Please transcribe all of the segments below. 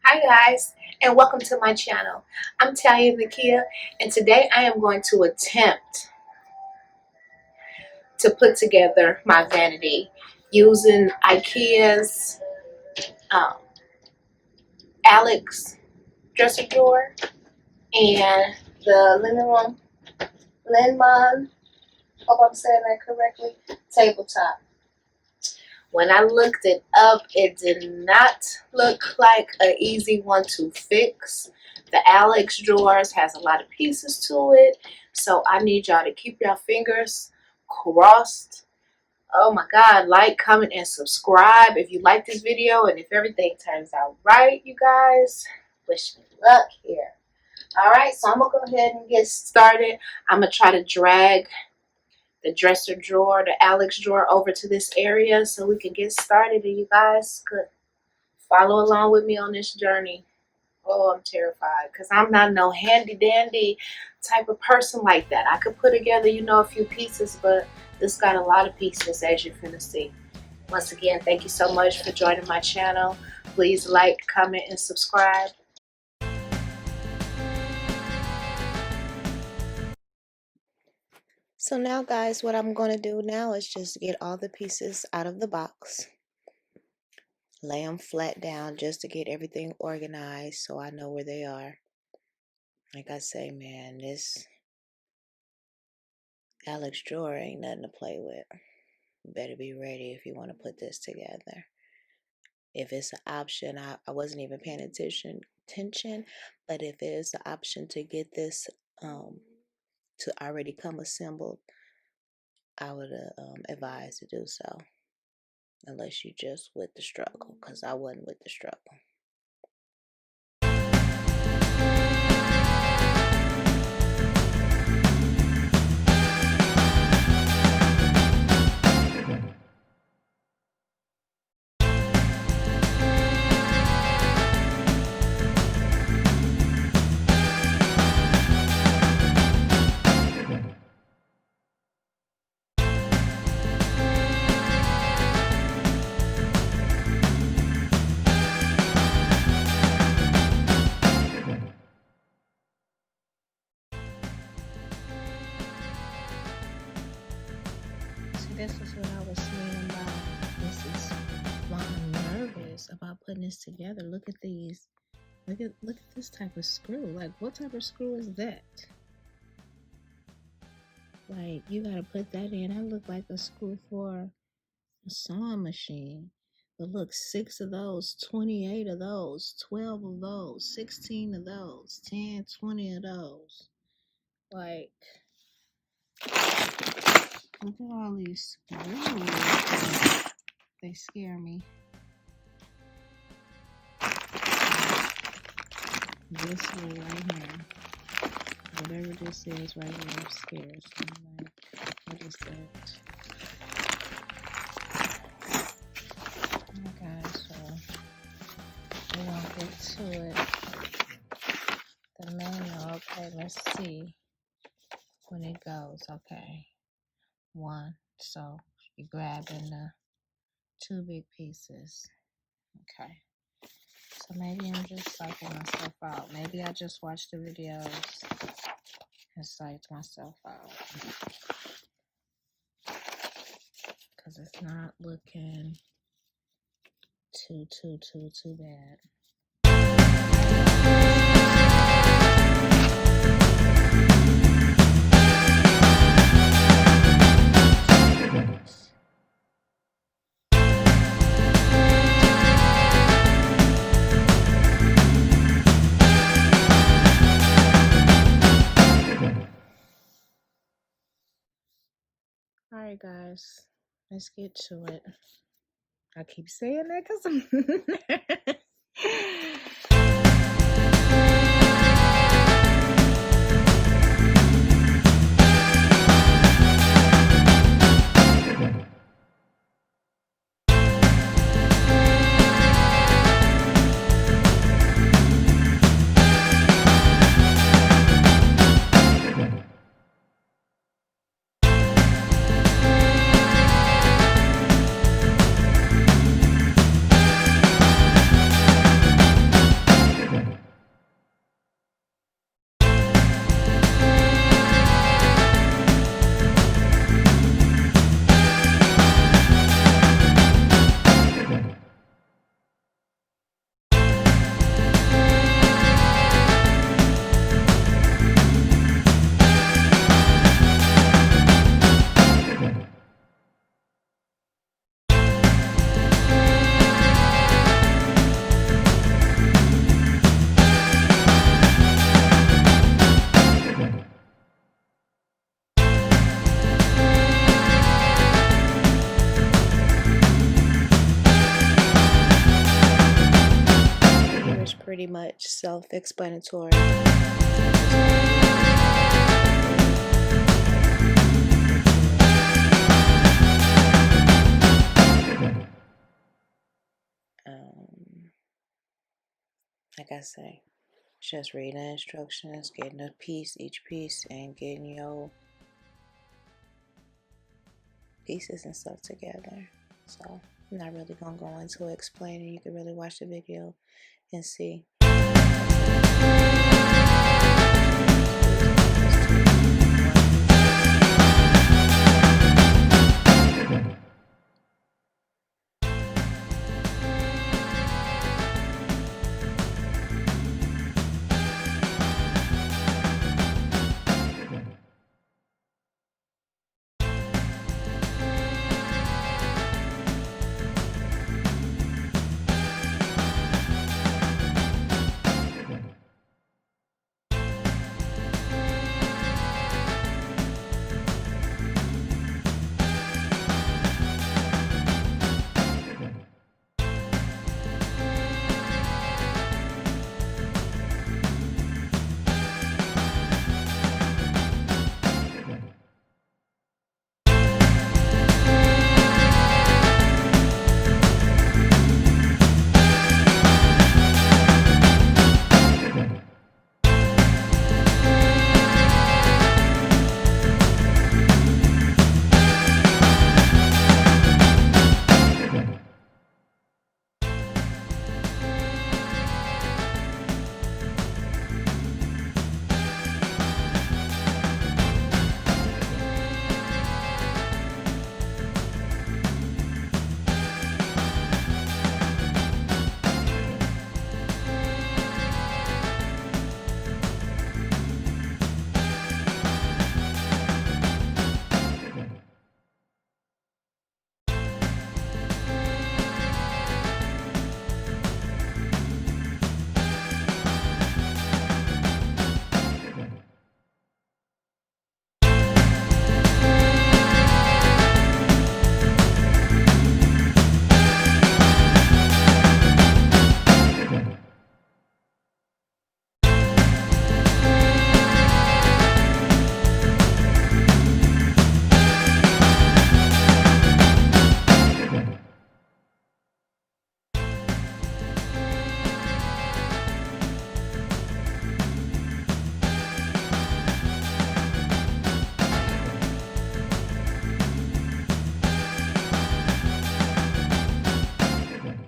Hi guys, and welcome to my channel. I'm Talia IKEA, and today I am going to attempt to put together my vanity using IKEA's um, Alex dresser drawer and the LINNMON, hope I'm saying that correctly, tabletop. When I looked it up, it did not look like an easy one to fix. The Alex drawers has a lot of pieces to it, so I need y'all to keep your fingers crossed. Oh my God, like, comment, and subscribe if you like this video, and if everything turns out right, you guys, wish me luck here. Alright, so I'm going to go ahead and get started. I'm going to try to drag the dresser drawer, the Alex drawer, over to this area so we can get started and you guys could follow along with me on this journey. Oh, I'm terrified because I'm not no handy dandy type of person like that. I could put together, a few pieces, but this got a lot of pieces, as you're finna see. Once again, thank you so much for joining my channel. Please like, comment, and subscribe. So now guys, what I'm going to do now is just get all the pieces out of the box. Lay them flat down just to get everything organized so I know where they are. Like I say, man, this Alex drawer ain't nothing to play with. You better be ready if you want to put this together. If it's an option, I wasn't even paying attention, but if there's an option to get this to already come assembled, I would advise to do so. Unless you just with the struggle, because I wasn't with the struggle. This is what I was saying about this is why I'm nervous about putting this together. Look at these. Look at this type of screw. Like, what type of screw is that? Like, you gotta put that in. That look like a screw for a sewing machine. But look, 6 of those, 28 of those, 12 of those, 16 of those, 10, 20 of those. Like, look at all these screws. They scare me. This one right here, whatever this is right here, scares me. Like, what is that? Okay, so we're gonna get to it. The manual. Okay, let's see when it goes. Okay, 1. So you're grabbing the 2 big pieces. Okay. So maybe I'm just psyching myself out. Maybe I just watched the videos and psyched myself out. Because it's not looking too bad. Alright guys, let's get to it. I keep saying that because I'm pretty much self-explanatory. Like I say, just reading the instructions, getting a piece, each piece, and getting your pieces and stuff together. So I'm not really gonna go into explaining. You can really watch the video and see.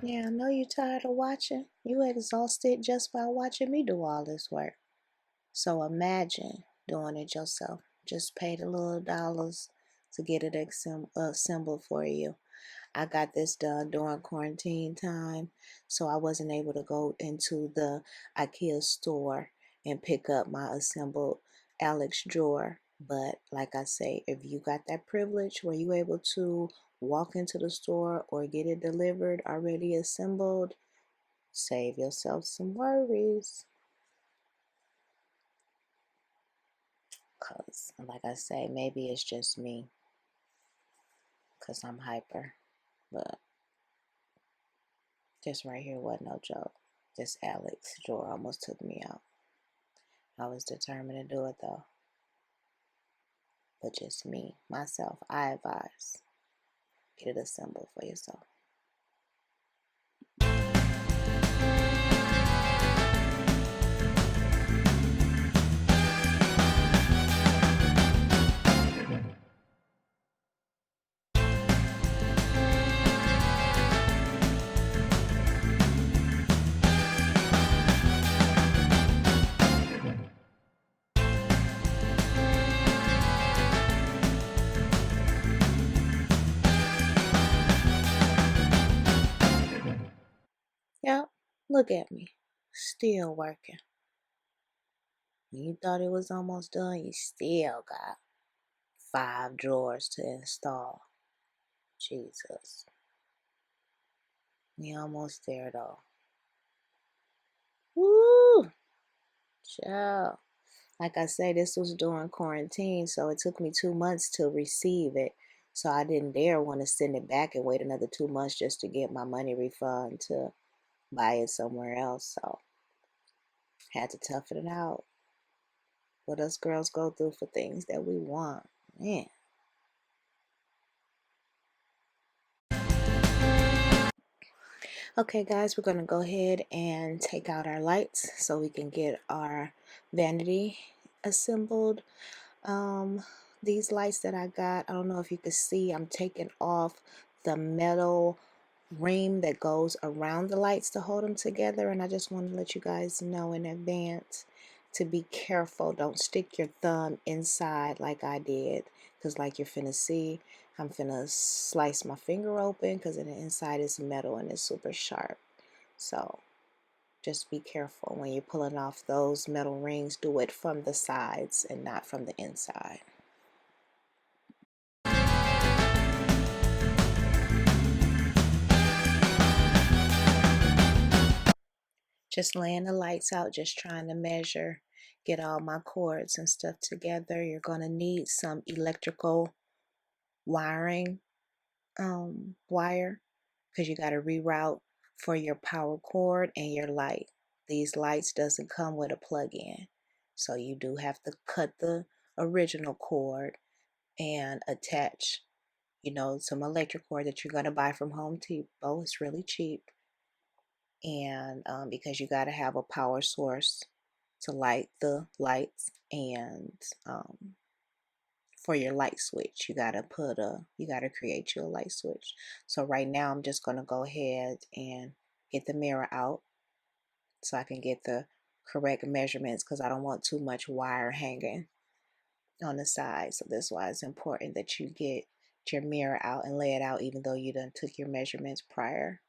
Yeah, I know you're tired of watching. You exhausted just by watching me do all this work. So imagine doing it yourself. Just pay the little dollars to get it assembled for you. I got this done during quarantine time, so I wasn't able to go into the IKEA store and pick up my assembled Alex drawer. But like I say, if you got that privilege where you able to walk into the store or get it delivered already assembled, save yourself some worries. Cause like I say, maybe it's just me, cause I'm hyper, but this right here wasn't no joke. This Alex drawer almost took me out. I was determined to do it though. But just me, myself, I advise, get it assembled for yourself. Yep, look at me, still working. When you thought it was almost done, you still got 5 drawers to install. Jesus. We almost there though. Woo! Child. Like I say, this was during quarantine, so it took me 2 months to receive it. So I didn't dare want to send it back and wait another 2 months just to get my money refund to buy it somewhere else. So Had to toughen it out. What us girls go through for things that we want. Man. Okay, guys, we're going to go ahead and take out our lights so we can get our vanity assembled. These lights that I got, I don't know if you can see, I'm taking off the metal ring that goes around the lights to hold them together, and I just want to let you guys know in advance to be careful. Don't stick your thumb inside like I did, because like you're finna see, I'm finna slice my finger open because the inside is metal and it's super sharp. So just be careful when you're pulling off those metal rings. Do it from the sides and not from the inside. Just laying the lights out, just trying to measure, get all my cords and stuff together. You're going to need some electrical wiring, wire, because you got to reroute for your power cord and your light. These lights doesn't come with a plug-in, so you do have to cut the original cord and attach, some electric cord that you're going to buy from Home Depot. It's really cheap. And because you got to have a power source to light the lights, and for your light switch you gotta create your light switch. So right now I'm just gonna go ahead and get the mirror out so I can get the correct measurements, because I don't want too much wire hanging on the side. So that's why it's important that you get your mirror out and lay it out, even though you done took your measurements prior.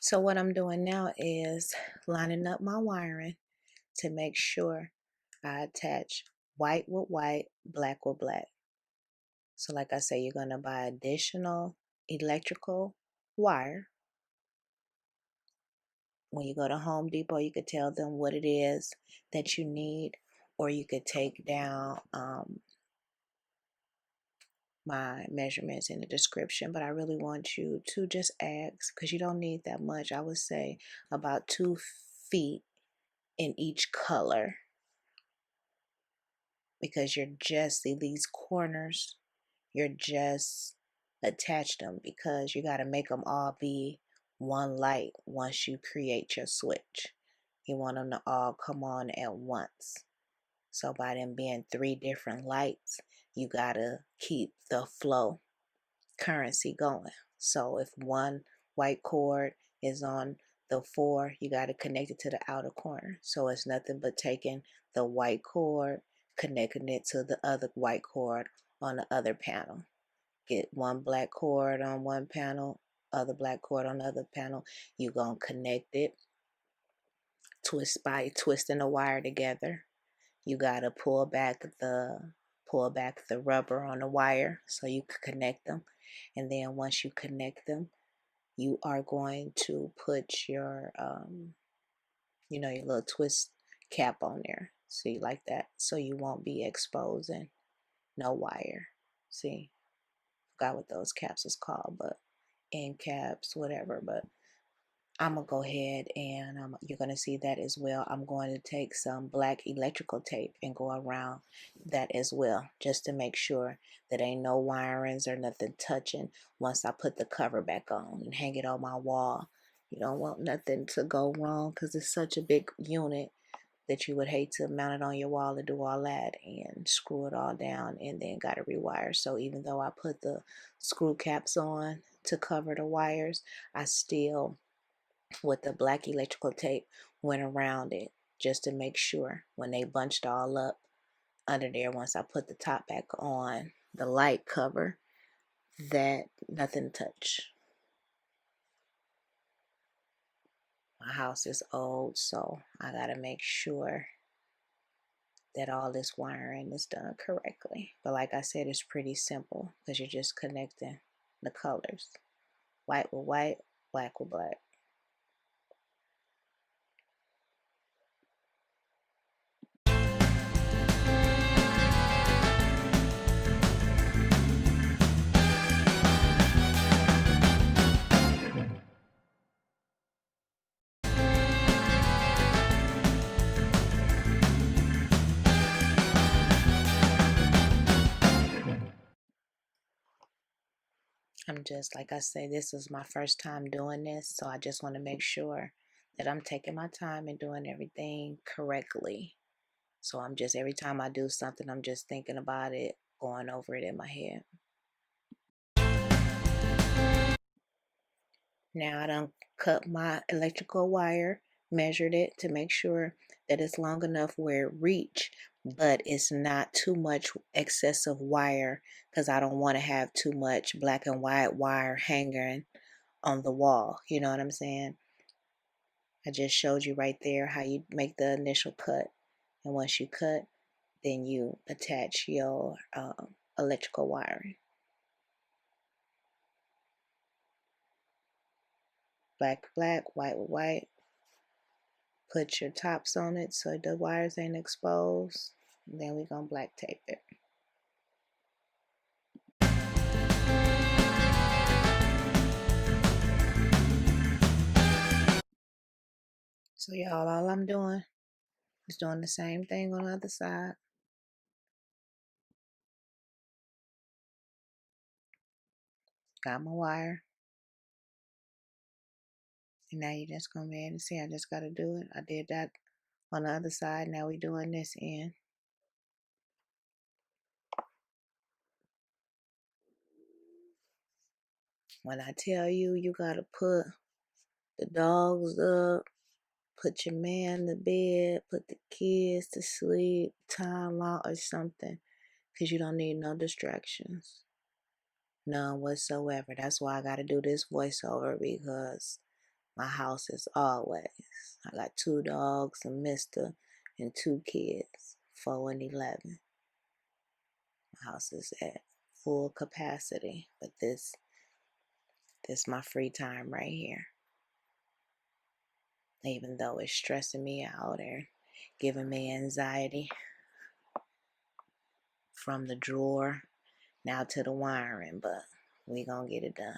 So what I'm doing now is lining up my wiring to make sure I attach white with white, black with black. So like I say, you're going to buy additional electrical wire. When you go to Home Depot, you could tell them what it is that you need, or you could take down my measurements in the description. But I really want you to just ask, because you don't need that much. I would say about 2 feet in each color, because you're just, see these corners, you're just attach them, because you got to make them all be one light. Once you create your switch, you want them to all come on at once. So by them being 3 different lights, you got to keep the flow currency going. So if one white cord is on the 4, you got to connect it to the outer corner. So it's nothing but taking the white cord, connecting it to the other white cord on the other panel. Get one black cord on one panel, other black cord on the other panel. You're going to connect it, twist by twisting the wire together. You got to pull back the rubber on the wire so you can connect them. And then once you connect them, you are going to put your your little twist cap on there. See, like that, so you won't be exposing no wire. See, forgot what those caps is called, but end caps, whatever. But I'm gonna go ahead and you're gonna see that as well. I'm going to take some black electrical tape and go around that as well, just to make sure that ain't no wirings or nothing touching once I put the cover back on and hang it on my wall. You don't want nothing to go wrong, because it's such a big unit that you would hate to mount it on your wall and do all that and screw it all down and then got to rewire. So even though I put the screw caps on to cover the wires, I still, with the black electrical tape, went around it just to make sure when they bunched all up under there, once I put the top back on the light cover, that nothing touched. My house is old, so I gotta make sure that all this wiring is done correctly. But like I said, it's pretty simple because you're just connecting the colors. White with white, black with black. I'm just, like I say, this is my first time doing this, so I just want to make sure that I'm taking my time and doing everything correctly. So I'm just, every time I do something, I'm just thinking about it, going over it in my head. Now I done cut my electrical wire, measured it to make sure that it's long enough where it reach, but it's not too much excessive wire because I don't want to have too much black and white wire hanging on the wall. You know what I'm saying? I just showed you right there how you make the initial cut. And once you cut, then you attach your electrical wiring. Black with black, white with white. Put your tops on it so the wires ain't exposed. And then we're going to black tape it. So y'all, all I'm doing is doing the same thing on the other side. Got my wire. And now you're just going to be able to see I just got to do it. I did that on the other side. Now we're doing this end. When I tell you, you got to put the dogs up, put your man to bed, put the kids to sleep, time out or something, because you don't need no distractions. None whatsoever. That's why I got to do this voiceover, because my house is always, I got 2 dogs, a mister, and 2 kids, 4 and 11. My house is at full capacity, but this my free time right here. Even though it's stressing me out and giving me anxiety from the drawer now to the wiring, but we gonna get it done.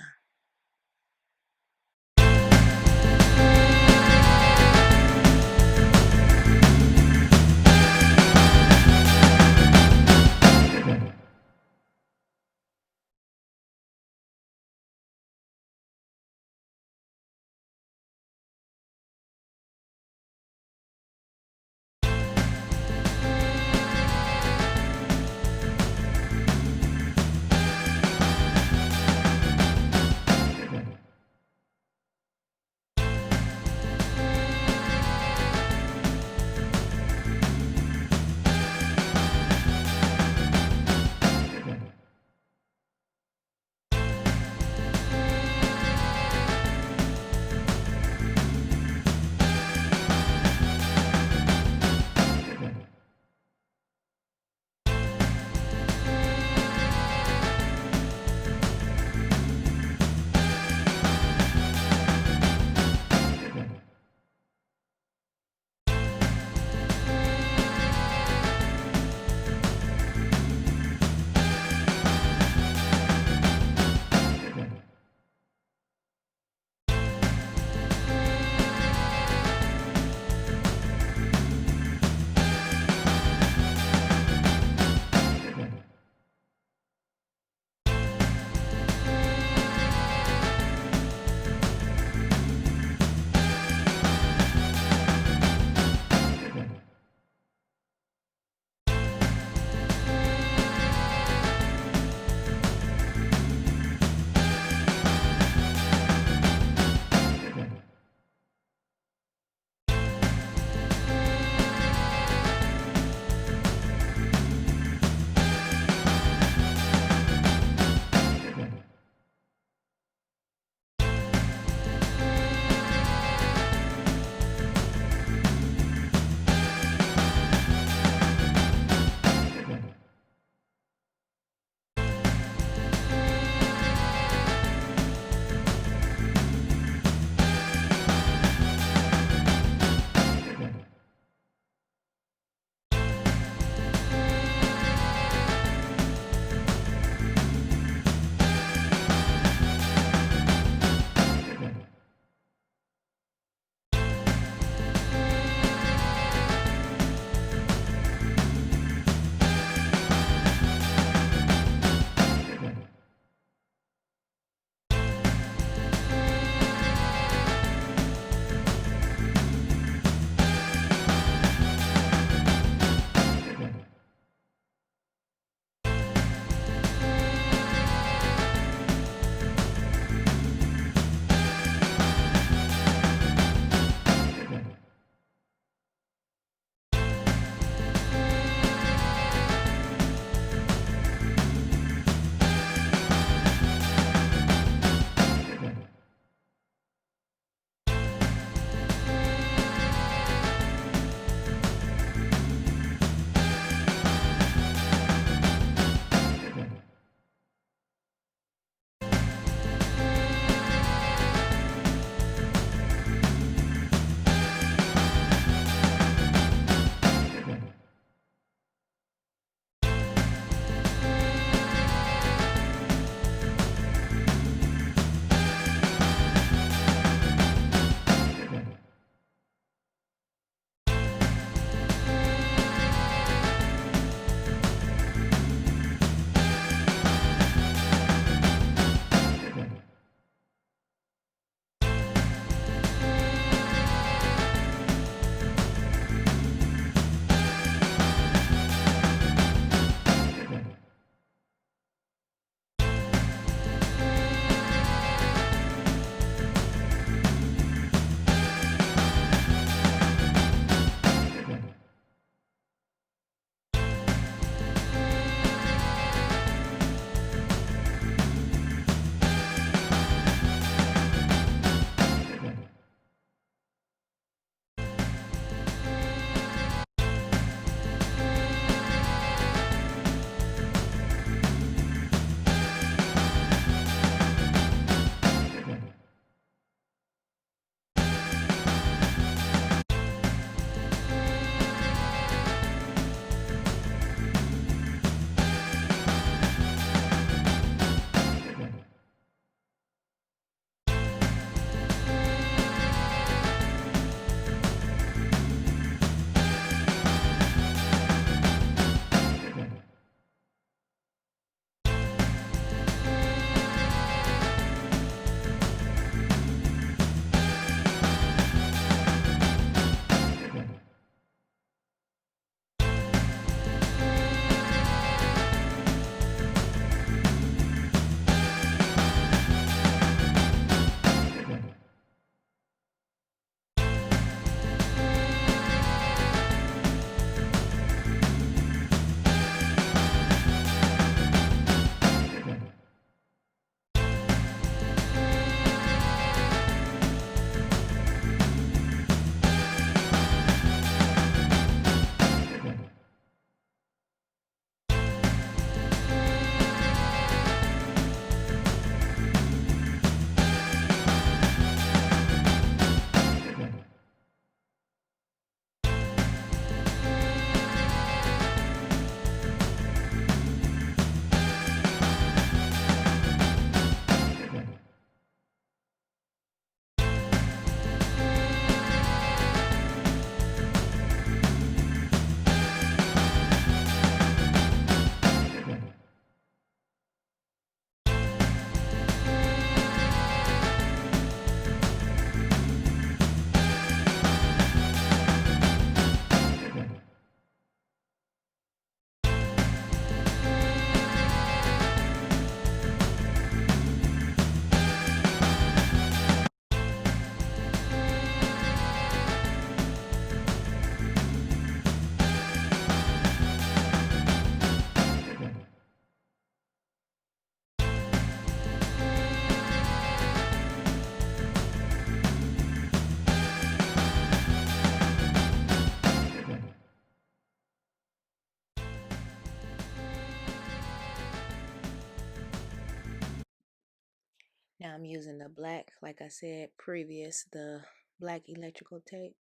Now I'm using the black, like I said previous, the black electrical tape,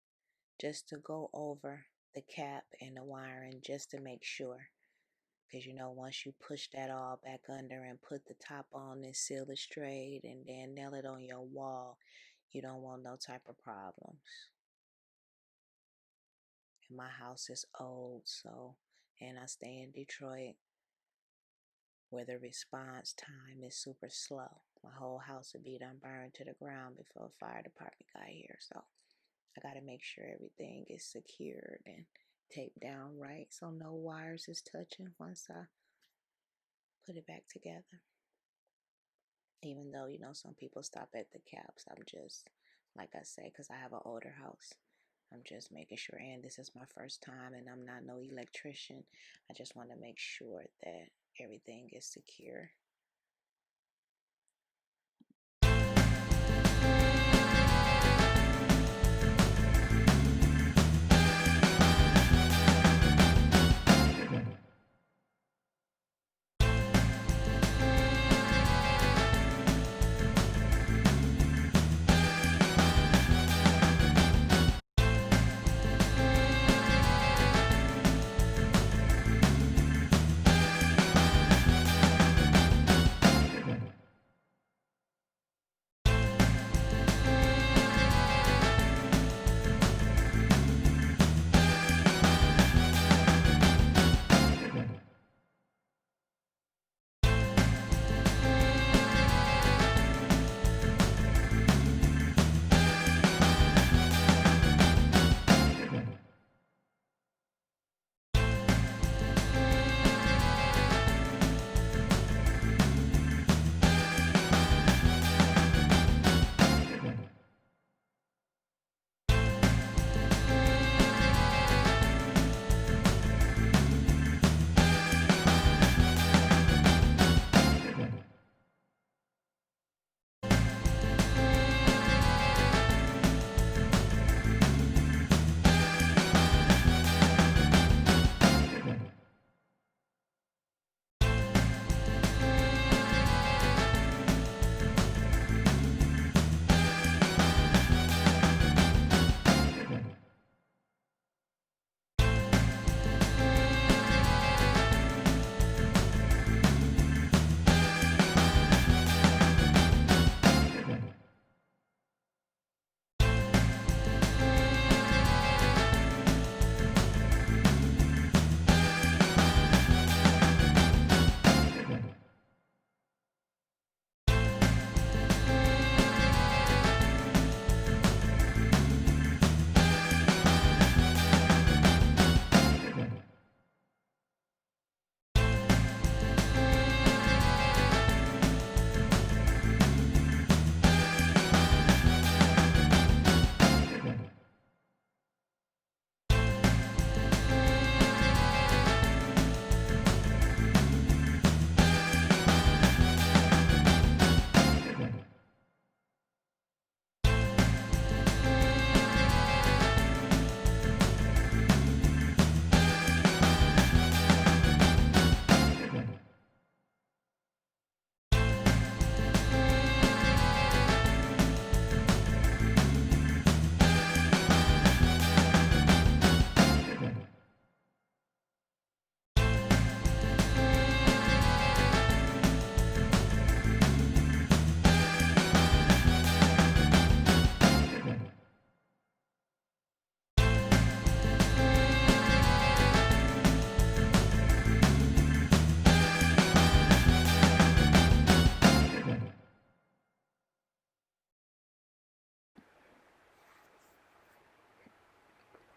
just to go over the cap and the wiring, just to make sure. Because once you push that all back under and put the top on and seal it straight and then nail it on your wall, you don't want no type of problems. And my house is old, and I stay in Detroit, where the response time is super slow. My whole house would be done burned to the ground before the fire department got here. So I got to make sure everything is secured and taped down right, so no wires is touching once I put it back together. Even though, some people stop at the caps, I'm just, like I say, because I have an older house, I'm just making sure, and this is my first time and I'm not no electrician. I just want to make sure that everything is secure.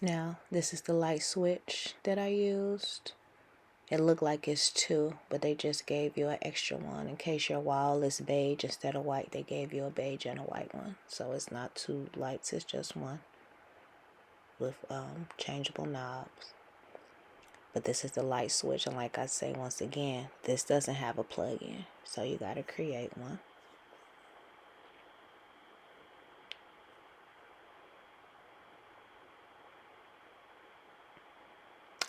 Now, this is the light switch that I used. It looked like it's two, but they just gave you an extra one. In case your wall is beige instead of white, they gave you a beige and a white one. So it's not two lights, it's just one with changeable knobs. But this is the light switch, and like I say, once again, this doesn't have a plug-in, so you got to create one.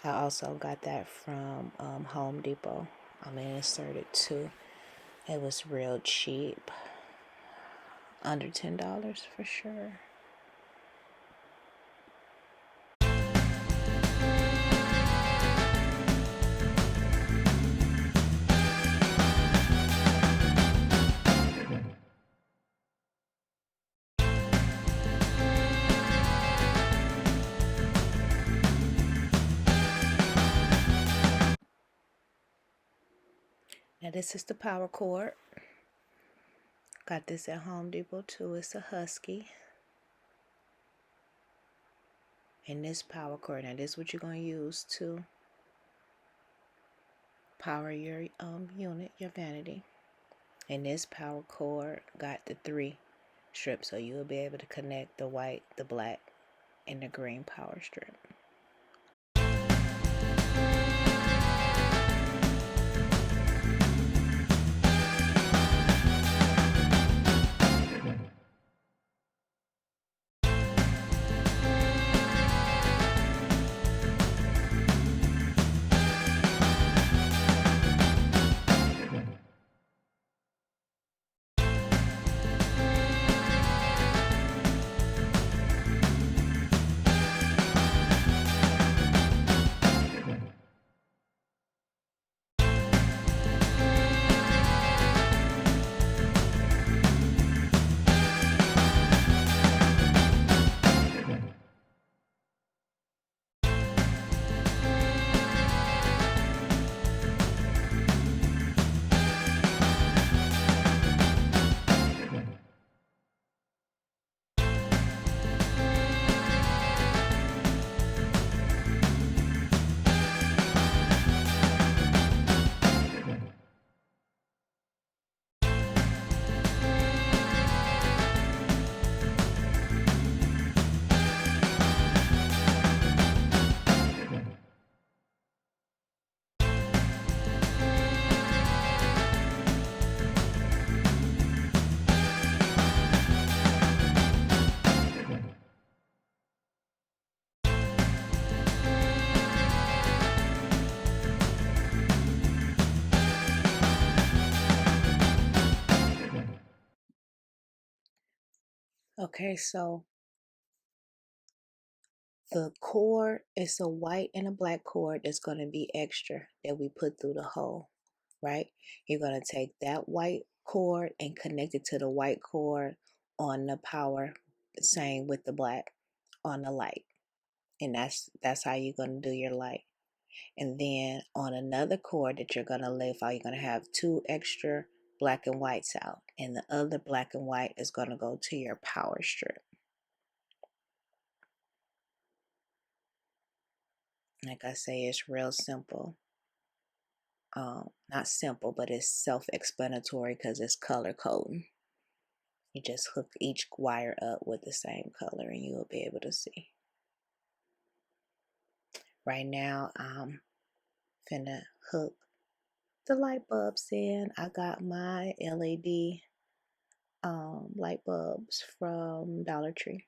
I also got that from Home Depot. I'm inserted too. It was real cheap. under $10 for sure. Now this is the power cord. Got this at Home Depot too. It's a Husky. And this power cord, now this is what you're going to use to power your unit, your vanity. And this power cord got the 3 strips, so you'll be able to connect the white, the black, and the green power strip. Okay, so the cord is a white and a black cord that's going to be extra that we put through the hole, right? You're going to take that white cord and connect it to the white cord on the power, same with the black on the light. And that's how you're going to do your light. And then on another cord that you're going to lift out, you're going to have 2 extra black and whites out. And the other black and white is going to go to your power strip. Like I say, it's real simple. Not simple, but it's self-explanatory because it's color coding. You just hook each wire up with the same color and you'll be able to see. Right now, I'm finna hook the light bulbs in. I got my LED light bulbs from Dollar Tree.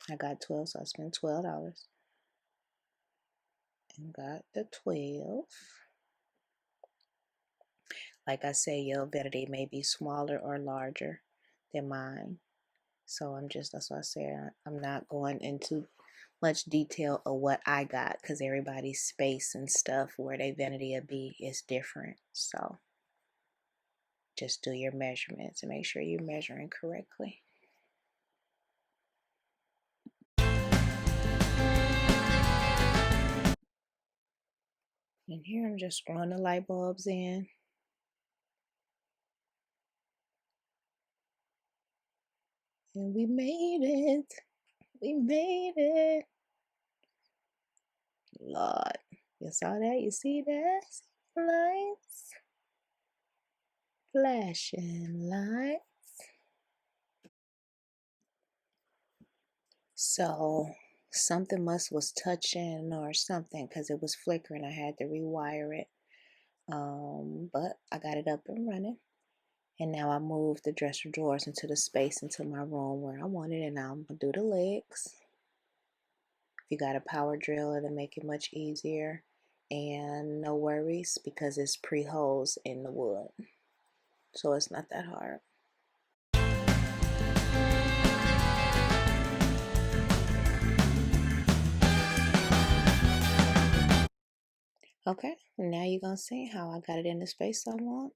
I got 12, so I spent $12 and got the 12. Like I say, your vanity may be smaller or larger than mine. So that's why I say I'm not going into much detail of what I got because everybody's space and stuff where their vanity will be is different. So just do your measurements and make sure you're measuring correctly. And here I'm just throwing the light bulbs in. And we made it. We made it. Lord, you saw that? You see that? Lights. Flashing lights. So something was touching or something because it was flickering. I had to rewire it. But I got it up and running. And now I moved the dresser drawers into the space into my room where I want it. And now I'm going to do the legs. If you got a power drill, it'll make it much easier. And no worries because it's pre-holes in the wood. So it's not that hard. Okay, now you're gonna see how I got it in the space I want.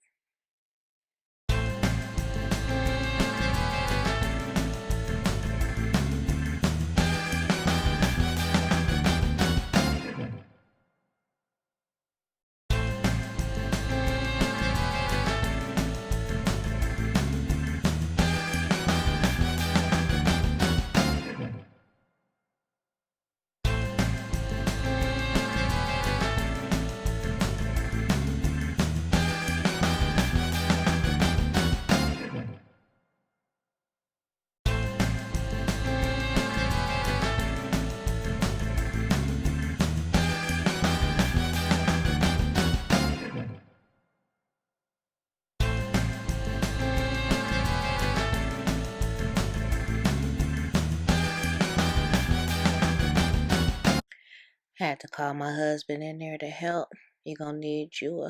Had to call my husband in there to help. You're gonna need you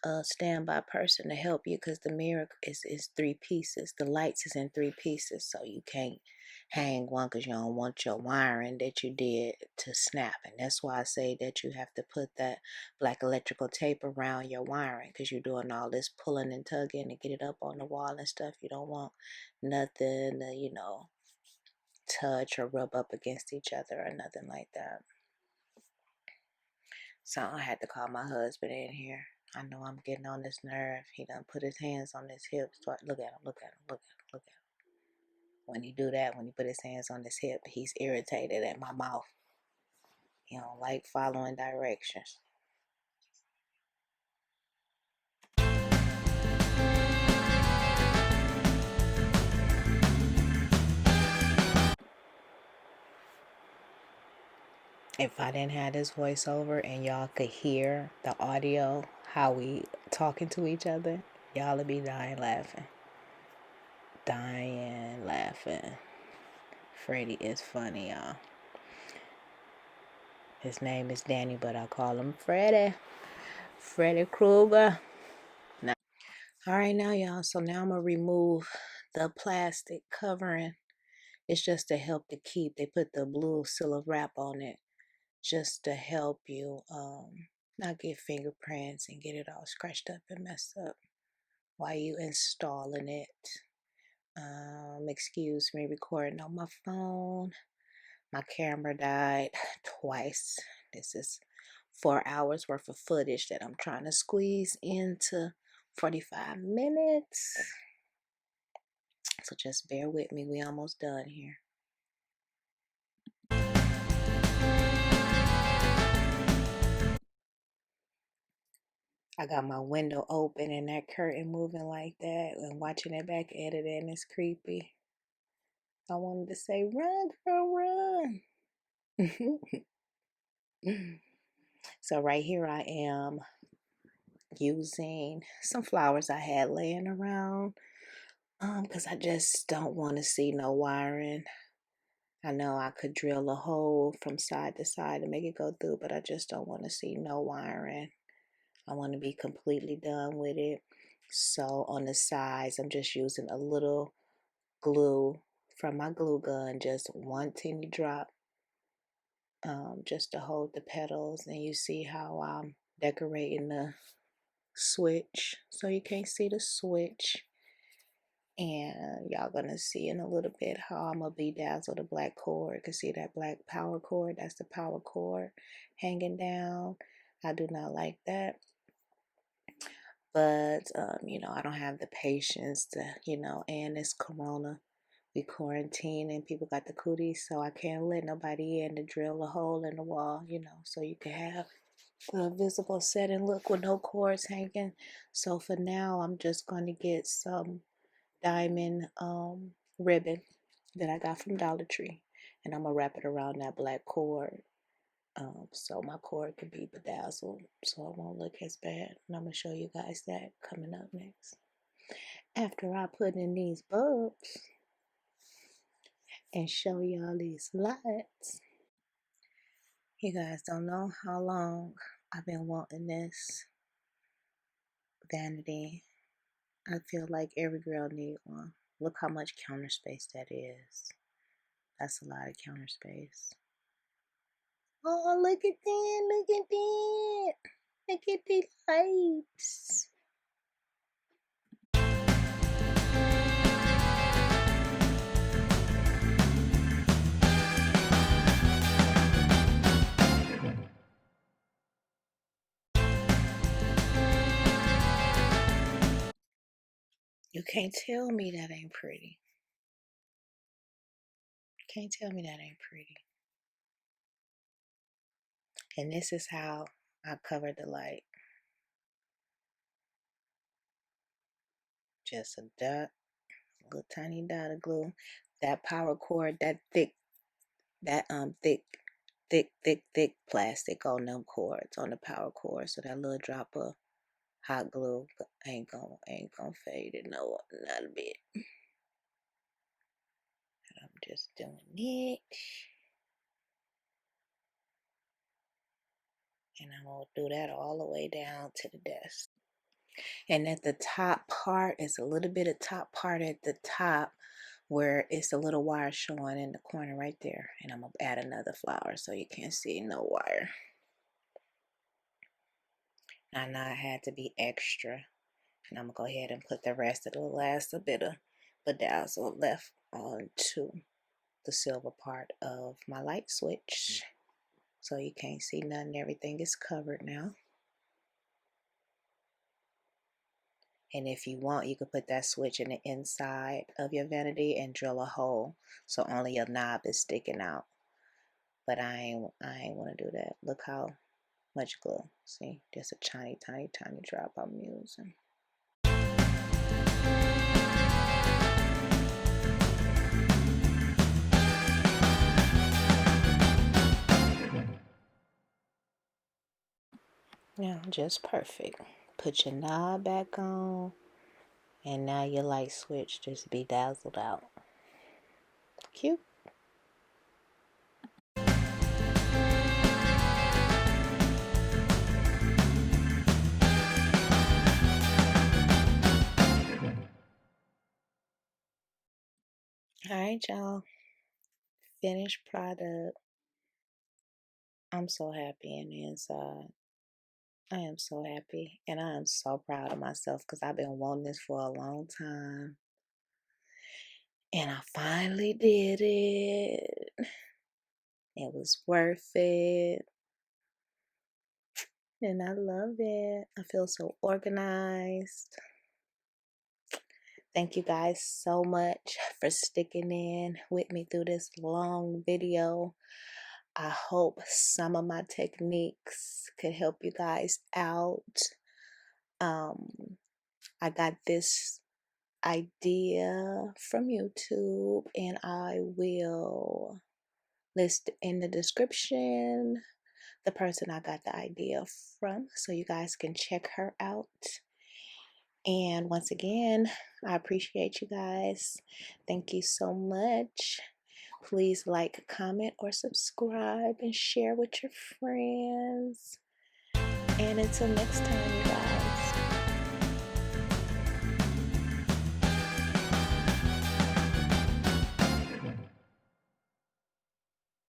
a standby person to help you because the mirror is 3 pieces. The lights is in 3 pieces, so you can't hang one because you don't want your wiring that you did to snap. And that's why I say that you have to put that black electrical tape around your wiring because you're doing all this pulling and tugging to get it up on the wall and stuff. You don't want nothing to, touch or rub up against each other or nothing like that. So I had to call my husband in here. I know I'm getting on this nerve. He done put his hands on his hips. Look at him, look at him, look at him, look at him. When he do that, when he put his hands on his hip, he's irritated at my mouth. He don't like following directions. If I didn't have this voiceover and y'all could hear the audio, how we talking to each other, y'all would be dying laughing. Dying laughing. Freddie is funny, y'all. His name is Danny, but I call him Freddie. Freddy Krueger. Nah. All right, now, y'all. So now I'm going to remove the plastic covering. It's just to help to keep. They put the blue silver wrap on it just to help you not get fingerprints and get it all scratched up and messed up while you installing it. Excuse me, recording on my phone. My camera died twice. This is 4 hours worth of footage that I'm trying to squeeze into 45 minutes. So just bear with me. We almost done here. I got my window open and that curtain moving like that and watching it back editing is creepy. I wanted to say, run, girl, run. So right here I am using some flowers I had laying around because I just don't want to see no wiring. I know I could drill a hole from side to side to make it go through, but I just don't want to see no wiring. I want to be completely done with it. So on the sides, I'm just using a little glue from my glue gun, just one teeny drop, just to hold the petals. And you see how I'm decorating the switch, so you can't see the switch. And y'all gonna see in a little bit how I'm gonna bedazzle the black cord. You can see that black power cord, that's the power cord hanging down. I do not like that. But I don't have the patience to, and it's corona. We quarantine and people got the cooties, so I can't let nobody in to drill a hole in the wall, so you can have the visible setting look with no cords hanging. So for now, I'm just going to get some diamond ribbon that I got from Dollar Tree, and I'm gonna wrap it around that black cord, so my cord can be bedazzled, so it won't look as bad. And I'm gonna show you guys that coming up next after I put in these bulbs and show y'all these lights. You guys don't know how long I've been wanting this vanity. I feel like every girl need one. Look how much counter space that is. That's a lot of counter space. Oh, look at that, look at that. Look at the lights. You can't tell me that ain't pretty. Can't tell me that ain't pretty. And this is how I covered the light. Just a dot, a little tiny dot of glue. That power cord, that thick thick plastic on them cords, on the power cord. So that little drop of hot glue ain't gonna fade it not a bit. And I'm just doing it. And I'm gonna do that all the way down to the desk. And at the top part is a little bit of top part at the top where it's a little wire showing in the corner right there. And I'm gonna add another flower so you can't see no wire. I know I had to be extra. And I'm gonna go ahead and put the rest of the last bit of bedazzle left onto the silver part of my light switch. So you can't see nothing, everything is covered now. And if you want, you could put that switch in the inside of your vanity and drill a hole so only your knob is sticking out. But I ain't want to do that. Look how much glue. See, just a tiny drop I'm using. Now, just perfect. Put your knob back on, and now your light switch just bedazzled out. Cute. Alright, y'all. Finished product. I'm so happy in the inside. I am so happy, and I am so proud of myself because I've been wanting this for a long time. And I finally did it. It was worth it. And I love it. I feel so organized. Thank you guys so much for sticking in with me through this long video. I hope some of my techniques could help you guys out. I got this idea from YouTube, and I will list in the description the person I got the idea from so you guys can check her out. And once again, I appreciate you guys. Thank you so much. Please like, comment, or subscribe and share with your friends. And until next time, you guys.